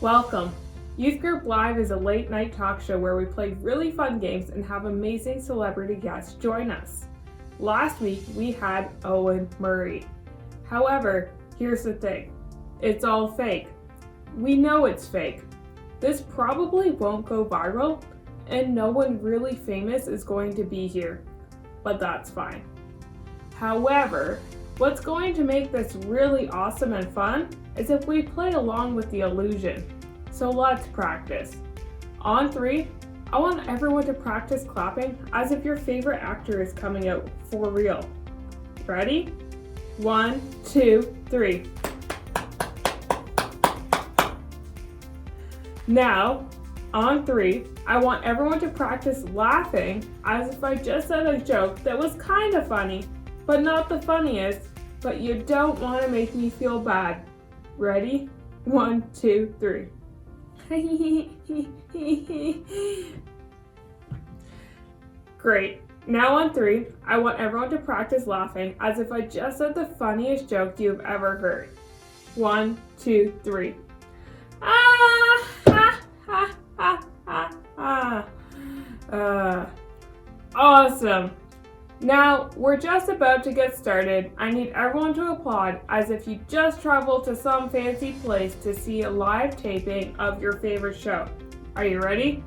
Welcome. Youth Group Live is a late night talk show where we play really fun games and have amazing celebrity guests join us. Last week we had Owen Murray. However, here's the thing. It's all fake. We know it's fake. This probably won't go viral and no one really famous is going to be here. But that's fine. However, what's going to make this really awesome and fun is if we play along with the illusion. So let's practice. On 3, I want everyone to practice clapping as if your favorite actor is coming out for real. Ready? 1, 2, 3. Now, on 3, I want everyone to practice laughing as if I just said a joke that was kind of funny, but not the funniest, but you don't want to make me feel bad. Ready? 1, 2, 3. Great. Now on 3, I want everyone to practice laughing as if I just said the funniest joke you've ever heard. 1, 2, 3. Ah! Ha! Ha! Ha! Ha! Ha! Awesome. Now, we're just about to get started. I need everyone to applaud as if you just traveled to some fancy place to see a live taping of your favorite show. Are you ready?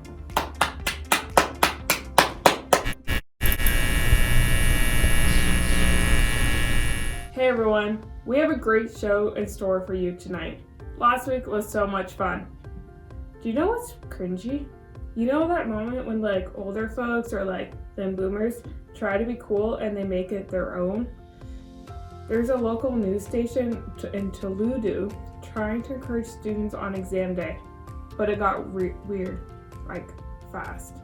Hey everyone, we have a great show in store for you tonight. Last week was so much fun. Do you know what's cringy? You know that moment when older folks or them boomers try to be cool and they make it their own? There's a local news station in Toledo trying to encourage students on exam day, but it got weird, fast.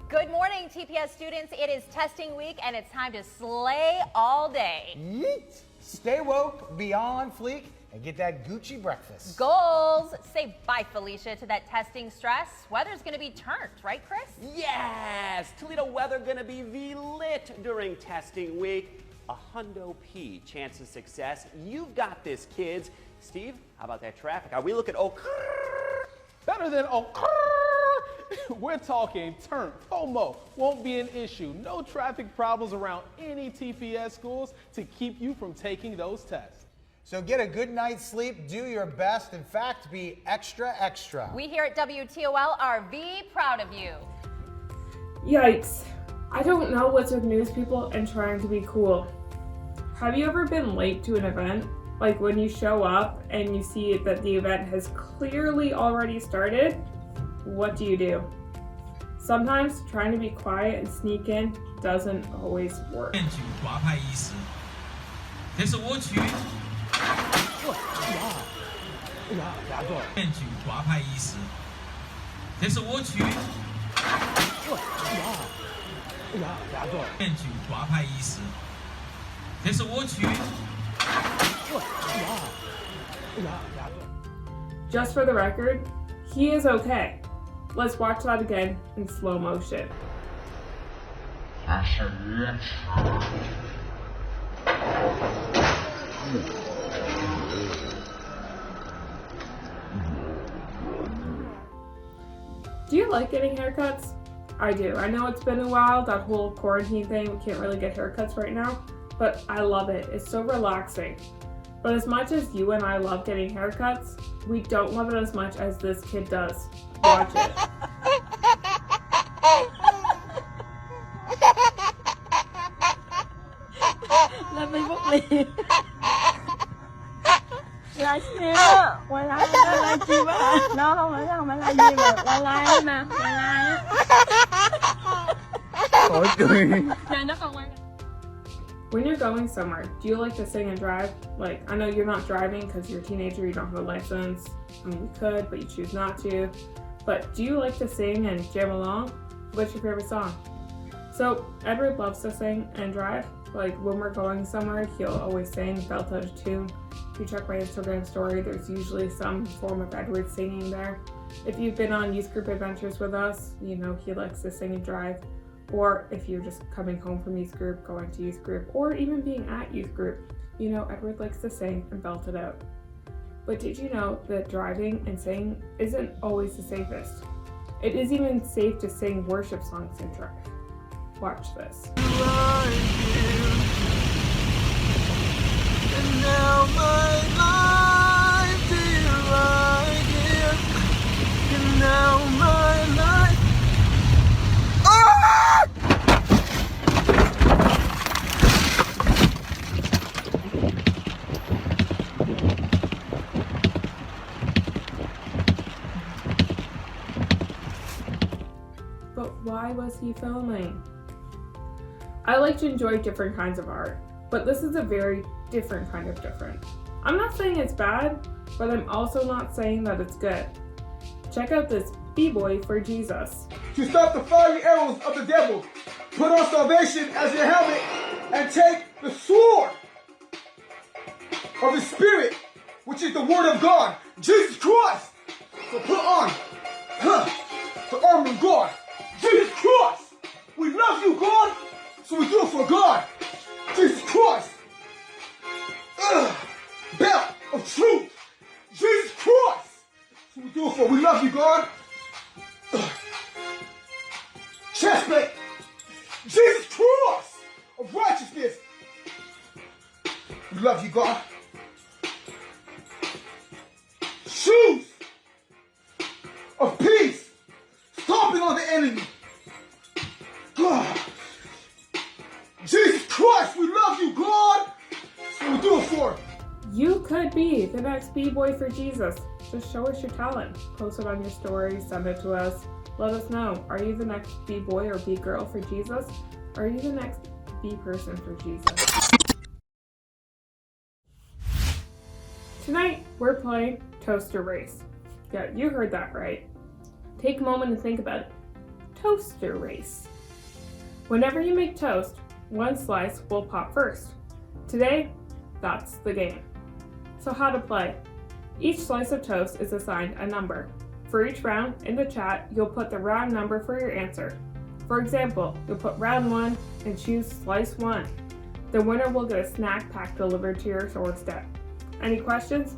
Good morning, TPS students. It is testing week and it's time to slay all day. Yeet! Stay woke, be on fleek, and get that Gucci breakfast. Goals. Say bye, Felicia, to that testing stress. Weather's gonna be turned, right, Chris? Yes! Toledo weather gonna be V-lit during testing week. A hundo P chance of success. You've got this, kids. Steve, how about that traffic? Are we looking Better than we're talking turn. FOMO won't be an issue. No traffic problems around any TPS schools to keep you from taking those tests. So get a good night's sleep, do your best, in fact, be extra, extra. We here at WTOL are proud of you. Yikes. I don't know what's with news people and trying to be cool. Have you ever been late to an event? Like when you show up and you see that the event has clearly already started? What do? Sometimes trying to be quiet and sneak in doesn't always work. 骗取华派医师，这是我取。骗取华派医师，这是我取。骗取华派医师，这是我取。 Just for the record, he is okay. Let's watch that again in slow motion. Do you like getting haircuts? I do. I know it's been a while, that whole quarantine thing, we can't really get haircuts right now, but I love it. It's so relaxing. But as much as you and I love getting haircuts, we don't love it as much as this kid does. Watch it. When you're going somewhere, do you like to sing and drive? I know you're not driving because you're a teenager, you don't have a license. I mean, you could, but you choose not to. But do you like to sing and jam along? What's your favorite song? So, Edward loves to sing and drive. When we're going somewhere, he'll always sing, belt out a tune. If you check my Instagram story, there's usually some form of Edward singing there. If you've been on youth group adventures with us, you know he likes to sing and drive. Or if you're just coming home from youth group, going to youth group, or even being at youth group, you know Edward likes to sing and belt it out. But did you know that driving and singing isn't always the safest? It is even safe to sing worship songs and drive. Watch this. And now my life, dear, I give. And now my life. Ah! But why was he filming? I like to enjoy different kinds of art, but this is a very different kind of different. I'm not saying it's bad, but I'm also not saying that it's good. Check out this B-Boy for Jesus. To stop the fiery arrows of the devil, put on salvation as your helmet and take the sword of the Spirit, which is the Word of God, Jesus Christ. So put on the armor of God, Jesus Christ. We love you, God, so we do it for God, Jesus Christ. Belt of truth, Jesus Christ. So we do it for. We love you, God. Chestplate, Jesus Christ of righteousness. We love you, God. Shoes of peace, stomping on the enemy. God. Jesus Christ, we love you, God. So we do it for. You could be the next B-Boy for Jesus. Just show us your talent. Post it on your story, send it to us. Let us know. Are you the next B-Boy or B-Girl for Jesus? Are you the next B-Person for Jesus? Tonight, we're playing Toaster Race. Yeah, you heard that right. Take a moment and think about it. Toaster Race. Whenever you make toast, one slice will pop first. Today, that's the game. So how to play? Each slice of toast is assigned a number. For each round, in the chat, you'll put the round number for your answer. For example, you'll put round 1 and choose slice 1. The winner will get a snack pack delivered to your doorstep. Any questions?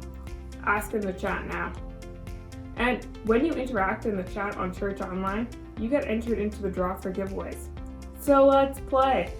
Ask in the chat now. And when you interact in the chat on Church Online, you get entered into the draw for giveaways. So let's play.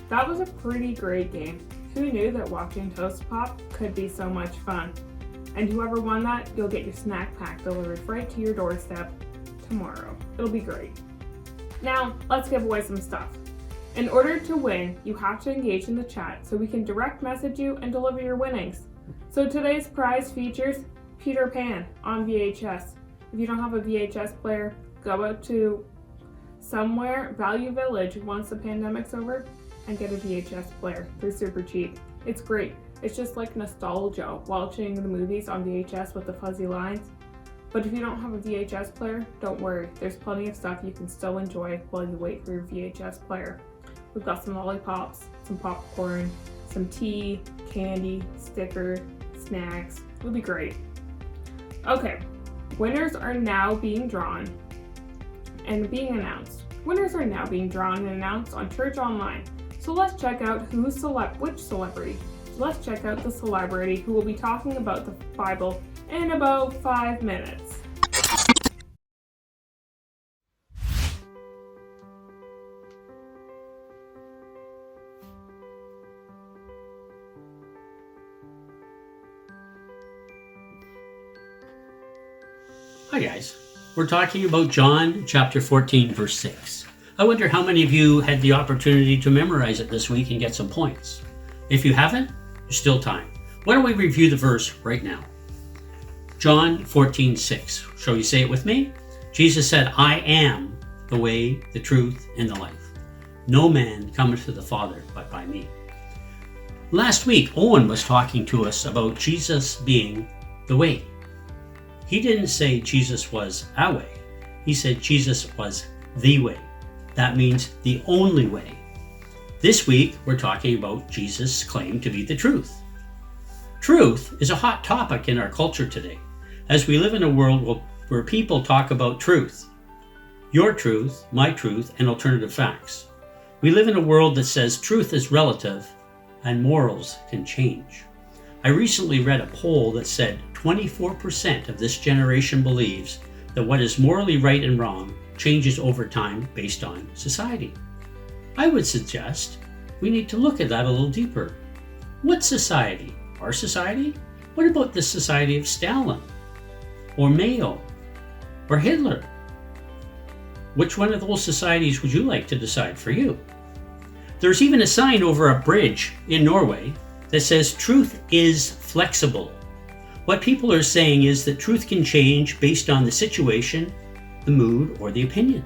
That was a pretty great game. Who knew that watching Toast Pop could be so much fun? And whoever won that, you'll get your snack pack delivered right to your doorstep tomorrow. It'll be great. Now, let's give away some stuff. In order to win, you have to engage in the chat so we can direct message you and deliver your winnings. So today's prize features Peter Pan on VHS. If you don't have a VHS player, go out to somewhere, Value Village, once the pandemic's over, and get a VHS player. They're super cheap. It's great. It's just like nostalgia watching the movies on VHS with the fuzzy lines. But if you don't have a VHS player, don't worry. There's plenty of stuff you can still enjoy while you wait for your VHS player. We've got some lollipops, some popcorn, some tea, candy, sticker, snacks. It'll be great. Okay, winners are now being drawn and being announced. Winners are now being drawn and announced on Church Online. So let's check out which celebrity. Let's check out the celebrity who will be talking about the Bible in about 5 minutes. Hi guys, we're talking about John chapter 14 verse 6. I wonder how many of you had the opportunity to memorize it this week and get some points. If you haven't, there's still time. Why don't we review the verse right now? John 14:6. Shall you say it with me? Jesus said, I am the way, the truth, and the life. No man cometh to the Father but by me. Last week, Owen was talking to us about Jesus being the way. He didn't say Jesus was a way. He said Jesus was the way. That means the only way. This week, we're talking about Jesus' claim to be the truth. Truth is a hot topic in our culture today, as we live in a world where people talk about truth. Your truth, my truth, and alternative facts. We live in a world that says truth is relative and morals can change. I recently read a poll that said 24% of this generation believes that what is morally right and wrong changes over time based on society. I would suggest we need to look at that a little deeper. What society? Our society? What about the society of Stalin? Or Mayo? Or Hitler? Which one of those societies would you like to decide for you? There's even a sign over a bridge in Norway that says truth is flexible. What people are saying is that truth can change based on the situation, the mood, or the opinion.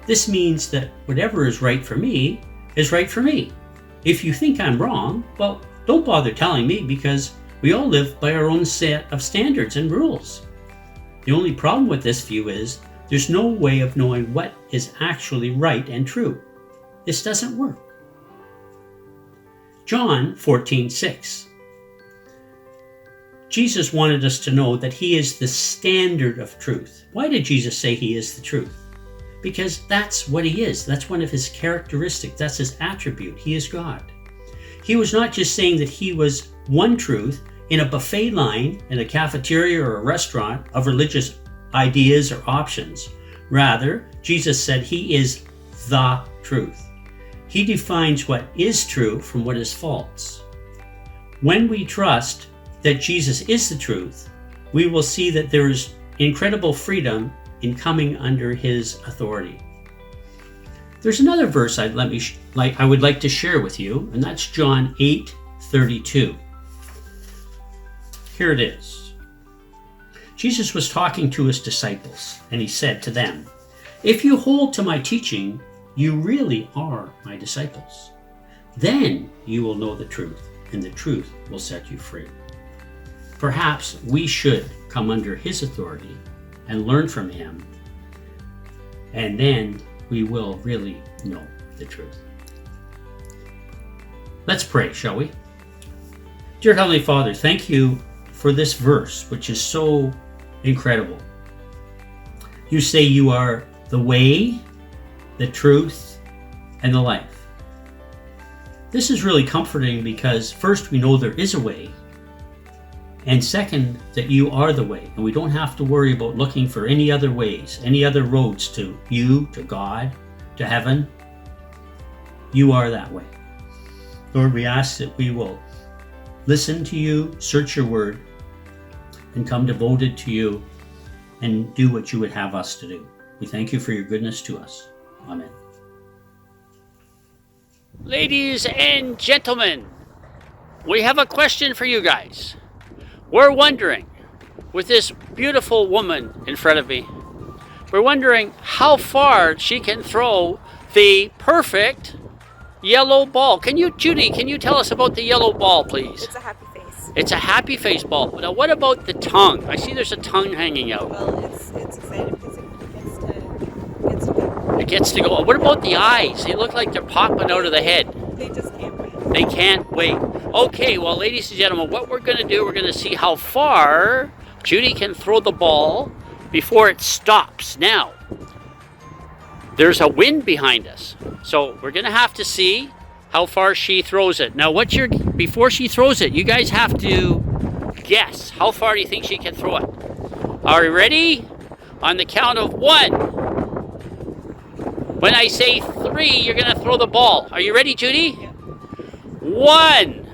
This means that whatever is right for me is right for me. If you think I'm wrong, well, don't bother telling me because we all live by our own set of standards and rules. The only problem with this view is there's no way of knowing what is actually right and true. This doesn't work. John 14:6. Jesus wanted us to know that he is the standard of truth. Why did Jesus say he is the truth? Because that's what he is. That's one of his characteristics. That's his attribute. He is God. He was not just saying that he was one truth in a buffet line in a cafeteria or a restaurant of religious ideas or options. Rather, Jesus said he is the truth. He defines what is true from what is false. When we trust that Jesus is the truth, we will see that there is incredible freedom in coming under his authority. There's another verse I would like to share with you, and that's John 8:32. Here it is. Jesus was talking to his disciples, and he said to them, "If you hold to my teaching, you really are my disciples. Then you will know the truth, and the truth will set you free." Perhaps we should come under his authority and learn from him, and then we will really know the truth. Let's pray, shall we? Dear Heavenly Father, thank you for this verse, which is so incredible. You say you are the way, the truth, and the life. This is really comforting because first, we know there is a way, and second, that you are the way, and we don't have to worry about looking for any other ways, any other roads to you, to God, to heaven. You are that way. Lord, we ask that we will listen to you, search your word, and come devoted to you and do what you would have us to do. We thank you for your goodness to us. Amen. Ladies and gentlemen, we have a question for you guys. We're wondering, with this beautiful woman in front of me, we're wondering how far she can throw the perfect yellow ball. Judy, can you tell us about the yellow ball, please? It's a happy face. It's a happy face ball. Now, what about the tongue? I see there's a tongue hanging out. Well, it's excited because it gets to go. It gets to go. What about the eyes? They look like they're popping out of the head. They just can't wait. They can't wait. Okay, well, ladies and gentlemen, what we're going to do, we're going to see how far Judy can throw the ball before it stops. Now, there's a wind behind us, so we're going to have to see how far she throws it. Now, before she throws it, you guys have to guess how far do you think she can throw it. Are you ready? On the count of 1. When I say 3, you're going to throw the ball. Are you ready, Judy? 1,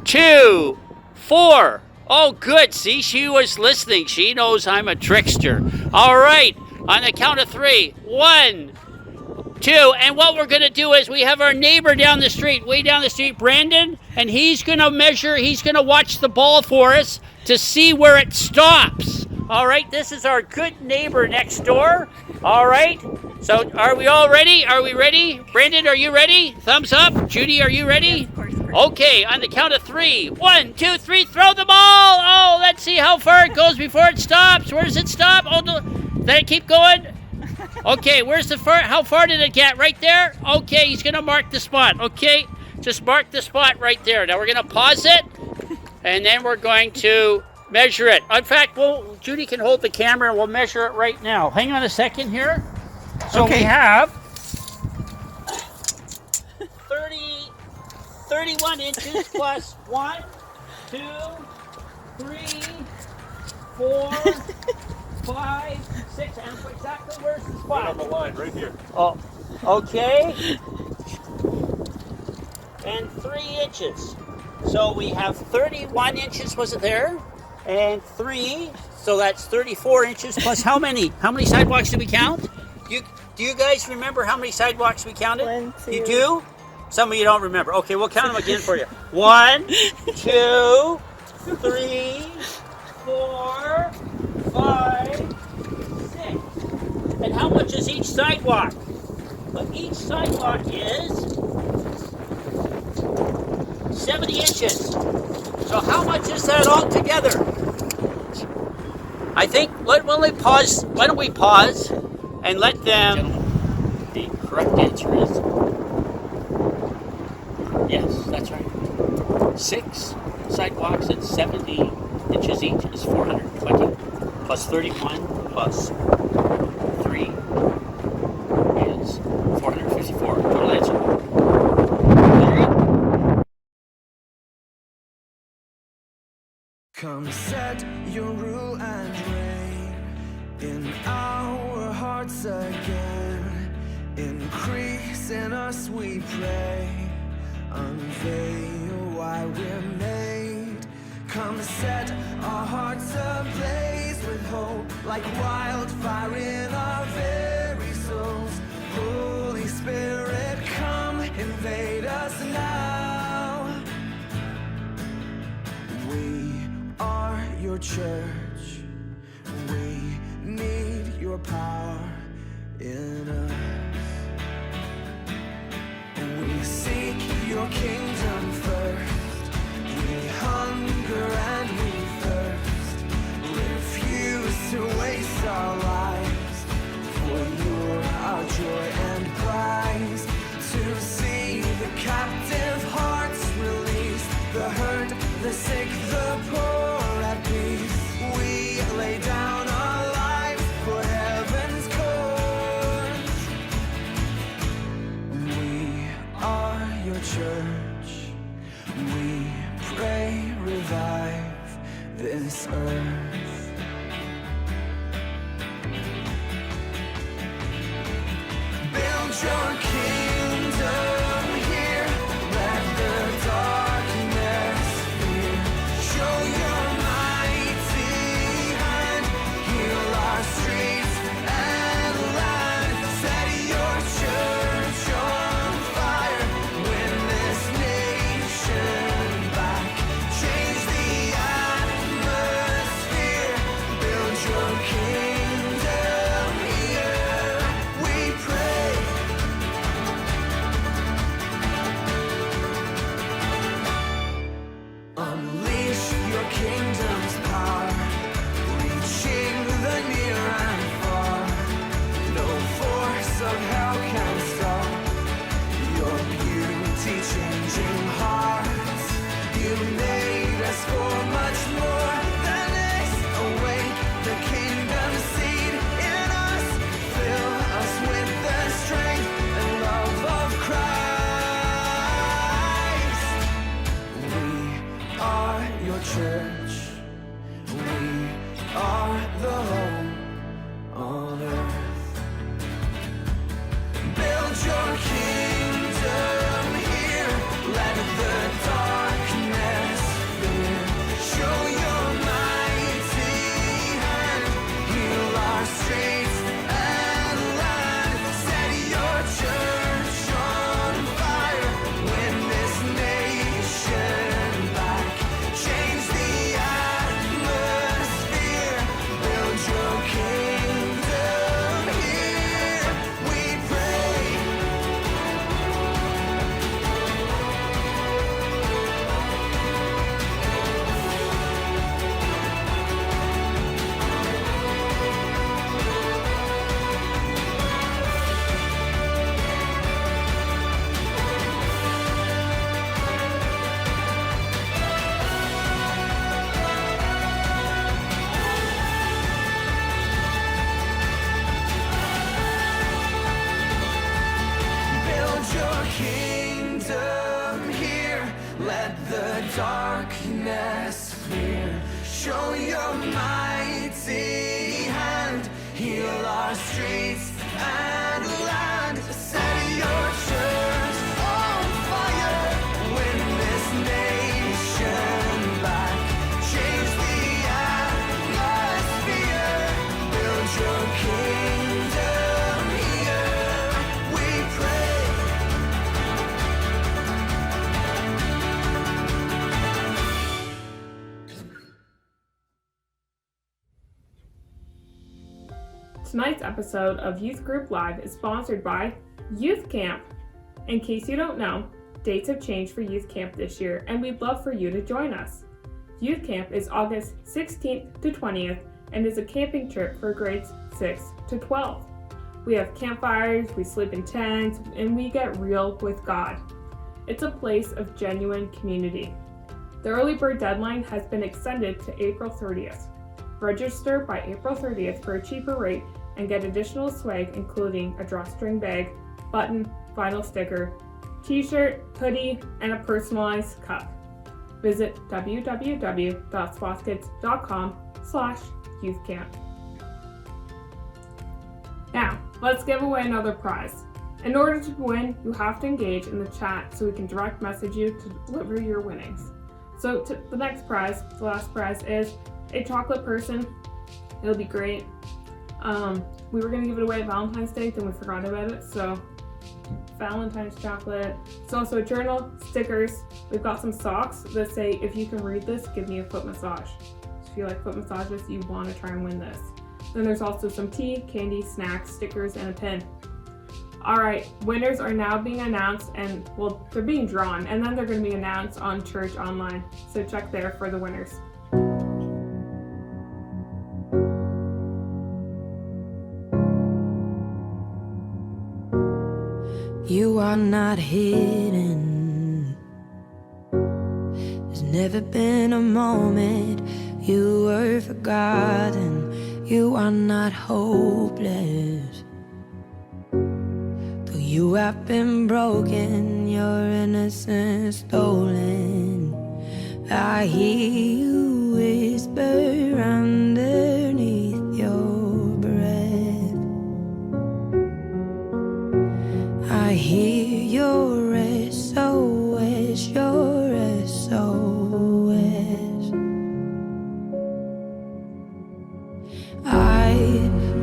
2, 4, Oh, good. See, she was listening. She knows I'm a trickster. All right. On the count of 3. 1, 2. And what we're going to do is we have our neighbor down the street, way down the street, Brandon, and he's going to measure, he's going to watch the ball for us to see where it stops. All right. This is our good neighbor next door. All right. So are we all ready? Are we ready? Brandon, are you ready? Thumbs up. Judy, are you ready? Yes, of course. Okay, on the count of 3. 1, 2, 3, throw the ball! Oh, let's see how far it goes before it stops. Where does it stop? Oh, no. Did it keep going? Okay, where's the far? How far did it get? Right there? Okay, he's gonna mark the spot. Okay, just mark the spot right there. Now we're gonna pause it, and then we're going to measure it. In fact, Judy can hold the camera and we'll measure it right now. Hang on a second here. So we have 31 inches plus 1, 2, 3, 4, 5, 6, and exactly where's the spot? Right on the line, right here. Oh, okay. And 3 inches. So we have 31 inches, was it there? And 3, so that's 34 inches plus how many? How many sidewalks did we count? Do you guys remember how many sidewalks we counted? 1, 2. You do? Some of you don't remember. Okay, we'll count them again for you. 1, 2, 3, 4, 5, 6. And how much is each sidewalk? Well, each sidewalk is 70 inches. So how much is that all together? I think, why don't we pause and let them, the correct answer is, yes, that's right. 6 sidewalks at 70 inches each is 420, plus 31 plus 3 is 454. Total answer. Come set your rule and reign in our hearts again. Increase in us, we pray. Unveil why we're made. Come set our hearts ablaze with hope, like wildfire in our very souls. Holy Spirit, come invade us now. We are your church. We need your power in us. We seek your kingdom first. We hunger and we thirst. Refuse to waste our lives, for you're our joy and prize. To see the captive hearts released, the hurt, the sick, the poor at peace. We lay down our lives for heaven's cause. We are your church. We pray, revive this earth. Build your kingdom here. Let the darkness fear. Show your mighty hand. Heal our streets and land. Set your church on fire. Win this nation back. Change the atmosphere. Build your kingdom here. We pray. show your mighty hand, heal our streets and land, set your church on fire, win this nation back, change the atmosphere, build your kingdom here, we pray. Tonight's episode of Youth Group Live is sponsored by Youth Camp. In case you don't know, dates have changed for Youth Camp this year, and we'd love for you to join us. Youth Camp is August 16th to 20th and is a camping trip for grades 6 to 12. We have campfires, we sleep in tents, and we get real with God. It's a place of genuine community. The early bird deadline has been extended to April 30th. Register by April 30th for a cheaper rate and get additional swag including a drawstring bag, button, vinyl sticker, t-shirt, hoodie, and a personalized cup. Visit www.swastikets.com/youthcamp. Now, let's give away another prize. In order to win, you have to engage in the chat so we can direct message you to deliver your winnings. So the next prize, the last prize, is a chocolate person. It'll be great. We were gonna give it away at Valentine's Day, then we forgot about it, so Valentine's chocolate. It's also a journal, stickers. We've got some socks that say, if you can read this, give me a foot massage. So if you like foot massages, you want to try and win this. Then there's also some tea, candy, snacks, stickers, and a pin. Alright, winners are now being announced, and well, they're being drawn, and then they're going to be announced on Church Online. So check there for the winners. You are not hidden. There's never been a moment you were forgotten. You are not hopeless. Though you have been broken, your innocence stolen, I hear you whisper underneath your breath. I hear your SOS, your SOS. I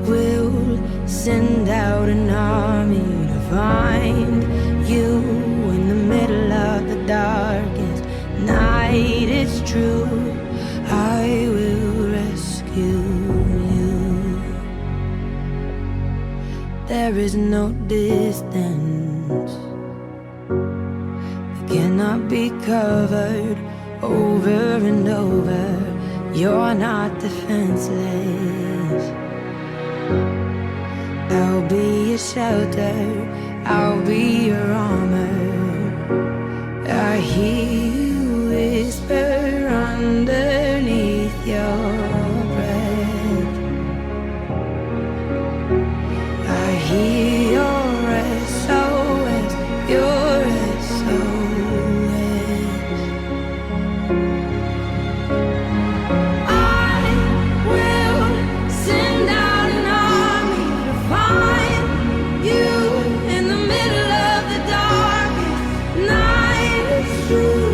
will send out an army to find you in the middle of the darkest night. It's true, I will rescue you. There is no distance that cannot be covered over and over. You're not defenseless. I'll be your shelter, I'll be your armor. I hear you whisper underneath your breath. I hear your SOS, your SOS. I will send out an army to find you in the middle of the darkest night. It's true,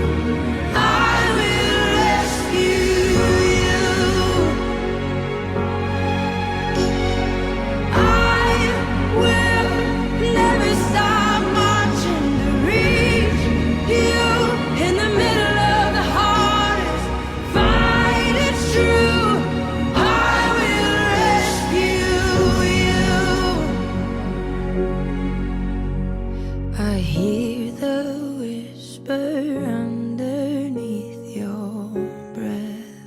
I will rescue you. I will never stop marching to reach you in the middle of the hardest fight. It's true, I will rescue you. I hear the whisper underneath your breath.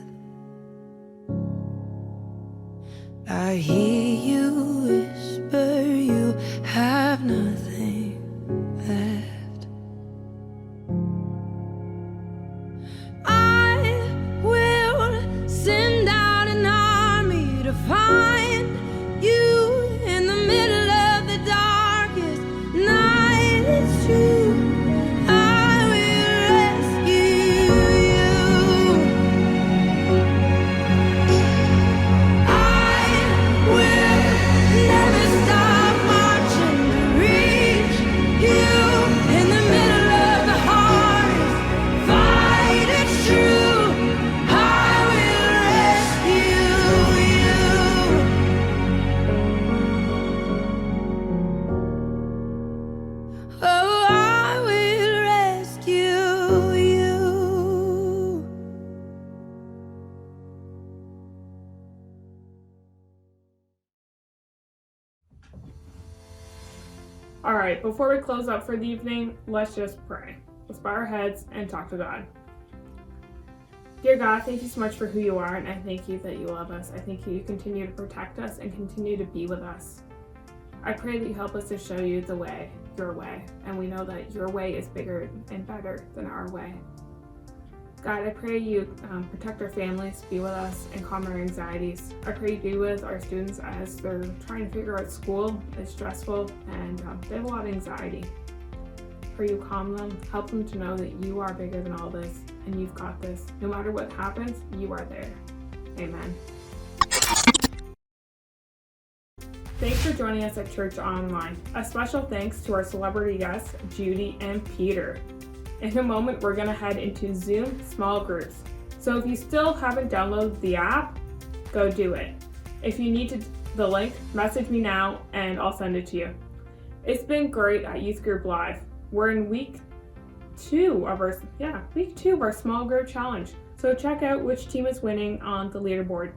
I hear you whisper you have nothing left. I will send out an army to find you in the middle of the darkest night. It's true, I will rescue you. All right, before we close up for the evening, let's just pray. Let's bow our heads and talk to God. Dear God, thank you so much for who you are, and I thank you that you love us. I thank you continue to protect us and continue to be with us. I pray that you help us to show you the way, your way, and we know that your way is bigger and better than our way. God, I pray you protect our families, be with us, and calm our anxieties. I pray you be with our students as they're trying to figure out school. It's stressful, and they have a lot of anxiety. Pray you calm them, help them to know that you are bigger than all this, and you've got this. No matter what happens, you are there. Amen. Thanks for joining us at Church Online. A special thanks to our celebrity guests, Judy and Peter. In a moment, we're gonna head into Zoom small groups. So if you still haven't downloaded the app, go do it. If you need the link, message me now and I'll send it to you. It's been great at Youth Group Live. We're in week two of our small group challenge. So check out which team is winning on the leaderboard.